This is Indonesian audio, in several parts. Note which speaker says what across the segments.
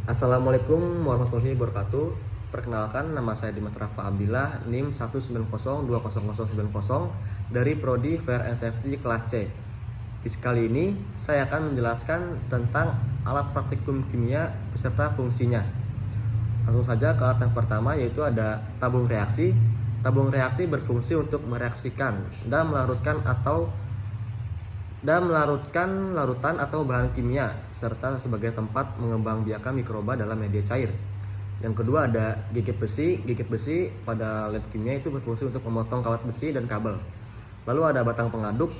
Speaker 1: Assalamualaikum warahmatullahi wabarakatuh. Perkenalkan, nama saya Dimas Rafa Abdillah, NIM 190200090 dari Prodi Fire and Safety kelas C. Kali ini saya akan menjelaskan tentang alat praktikum kimia beserta fungsinya. Langsung saja ke alat yang pertama, yaitu ada tabung reaksi. Tabung reaksi berfungsi untuk mereaksikan dan melarutkan larutan atau bahan kimia serta sebagai tempat mengembangbiakan mikroba dalam media cair. Yang kedua ada gigit besi. Gigit besi pada lab kimia itu berfungsi untuk memotong kawat besi dan kabel. Lalu ada batang pengaduk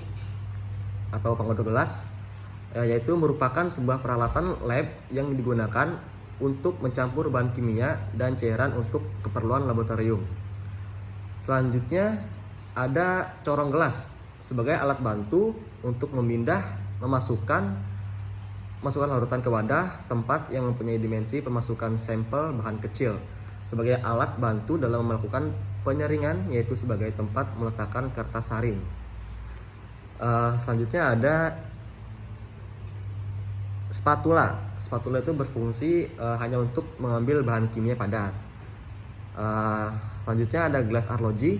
Speaker 1: atau pengaduk gelas, yaitu merupakan sebuah peralatan lab yang digunakan untuk mencampur bahan kimia dan cairan untuk keperluan laboratorium. Selanjutnya ada corong gelas sebagai alat bantu untuk memasukkan larutan ke wadah tempat yang mempunyai dimensi pemasukan sampel bahan kecil sebagai alat bantu dalam melakukan penyaringan, yaitu sebagai tempat meletakkan kertas saring. Selanjutnya ada spatula. Spatula itu berfungsi hanya untuk mengambil bahan kimia padat. Selanjutnya ada gelas arloji,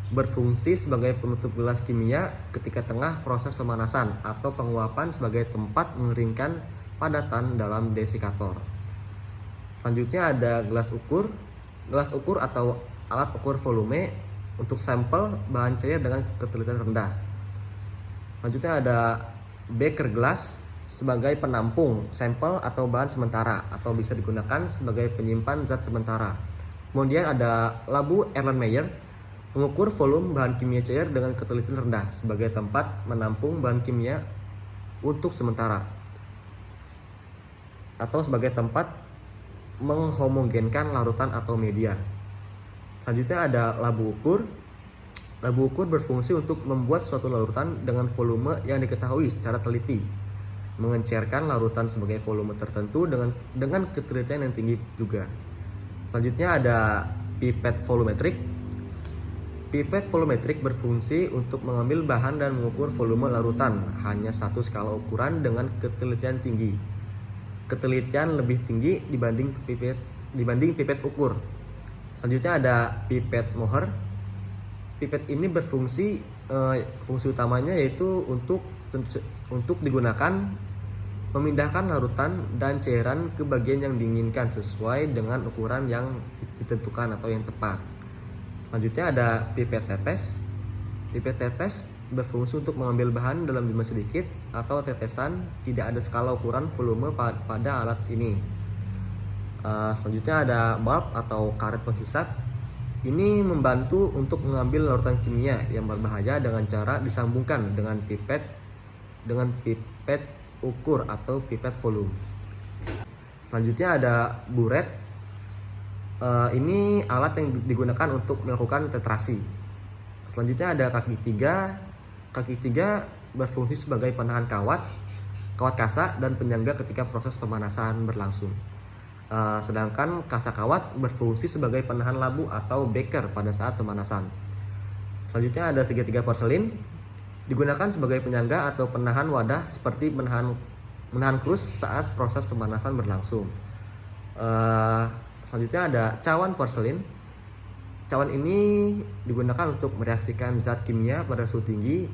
Speaker 1: berfungsi sebagai penutup gelas kimia ketika tengah proses pemanasan atau penguapan sebagai tempat mengeringkan padatan dalam desikator. Selanjutnya ada gelas ukur. Gelas ukur atau alat ukur volume untuk sampel bahan cair dengan ketelitian rendah. Selanjutnya ada beaker glass sebagai penampung sampel atau bahan sementara atau bisa digunakan sebagai penyimpan zat sementara. Kemudian ada labu Erlenmeyer, mengukur volume bahan kimia cair dengan ketelitian rendah sebagai tempat menampung bahan kimia untuk sementara atau sebagai tempat menghomogenkan larutan atau media. Selanjutnya ada labu ukur. Labu ukur berfungsi untuk membuat suatu larutan dengan volume yang diketahui secara teliti, mengencerkan larutan sebagai volume tertentu dengan ketelitian yang tinggi juga. Selanjutnya ada pipet volumetrik. Pipet volumetrik berfungsi untuk mengambil bahan dan mengukur volume larutan hanya satu skala ukuran dengan ketelitian tinggi. Ketelitian lebih tinggi dibanding pipet ukur. Selanjutnya ada pipet Mohr. Pipet ini berfungsi fungsi utamanya yaitu untuk digunakan memindahkan larutan dan cairan ke bagian yang diinginkan sesuai dengan ukuran yang ditentukan atau yang tepat. Selanjutnya ada pipet tetes. Pipet tetes berfungsi untuk mengambil bahan dalam jumlah sedikit atau tetesan, tidak ada skala ukuran volume pada alat ini. Selanjutnya ada bulb atau karet penghisap. Ini membantu untuk mengambil larutan kimia yang berbahaya dengan cara disambungkan dengan pipet ukur atau pipet volume. Selanjutnya ada buret. Ini alat yang digunakan untuk melakukan tetrasi. Selanjutnya ada kaki tiga. Kaki tiga berfungsi sebagai penahan kawat kasa dan penyangga ketika proses pemanasan berlangsung. Sedangkan kasa kawat berfungsi sebagai penahan labu atau beaker pada saat pemanasan. Selanjutnya ada segitiga porselin, digunakan sebagai penyangga atau penahan wadah seperti menahan krus saat proses pemanasan berlangsung. Selanjutnya ada cawan porselin. Cawan ini digunakan untuk mereaksikan zat kimia pada suhu tinggi,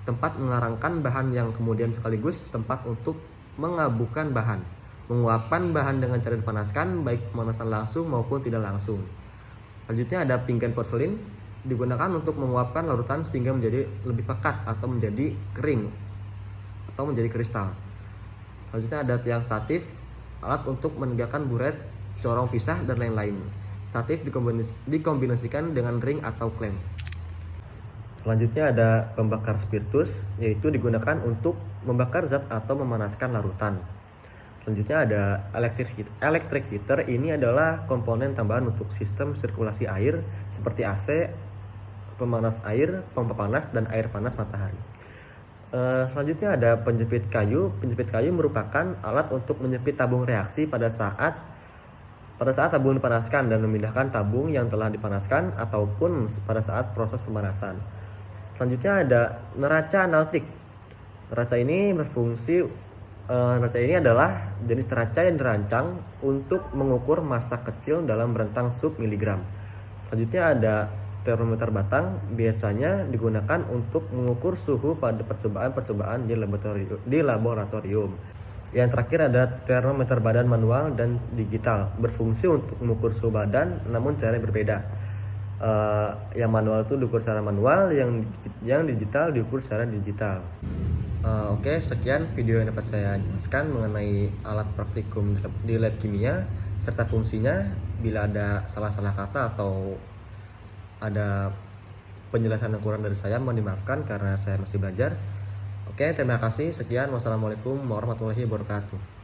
Speaker 1: tempat mengarangkan bahan yang kemudian sekaligus tempat untuk mengabukan bahan, menguapkan bahan dengan cara dipanaskan baik pemanasan langsung maupun tidak langsung. Selanjutnya ada pinggan porselin, digunakan untuk menguapkan larutan sehingga menjadi lebih pekat atau menjadi kering atau menjadi kristal. Selanjutnya ada tiang statif, alat untuk menegakkan buret, corong pisah dan lain-lain. Statif dikombinasikan dengan ring atau klem. Selanjutnya ada pembakar spiritus, yaitu digunakan untuk membakar zat atau memanaskan larutan. Selanjutnya ada electric heater. Ini adalah komponen tambahan untuk sistem sirkulasi air seperti AC, pemanas air, pompa panas, dan air panas matahari. Selanjutnya ada penjepit kayu. Penjepit kayu merupakan alat untuk menjepit tabung reaksi pada saat tabung dipanaskan dan memindahkan tabung yang telah dipanaskan ataupun pada saat proses pemanasan. Selanjutnya ada neraca analytik. Neraca ini berfungsi Neraca ini adalah jenis neraca yang dirancang untuk mengukur massa kecil dalam rentang sub miligram. Selanjutnya ada termometer batang, biasanya digunakan untuk mengukur suhu pada percobaan-percobaan di laboratorium. Yang terakhir ada termometer badan manual dan digital, berfungsi untuk mengukur suhu badan namun caranya berbeda. Yang manual itu diukur secara manual, yang digital diukur secara digital. Oke, sekian video yang dapat saya jelaskan mengenai alat praktikum di lab kimia serta fungsinya. Bila ada salah-salah kata atau ada penjelasan yang kurang dari saya, mohon dimaafkan karena saya masih belajar. Oke, terima kasih. Sekian, wassalamualaikum warahmatullahi wabarakatuh.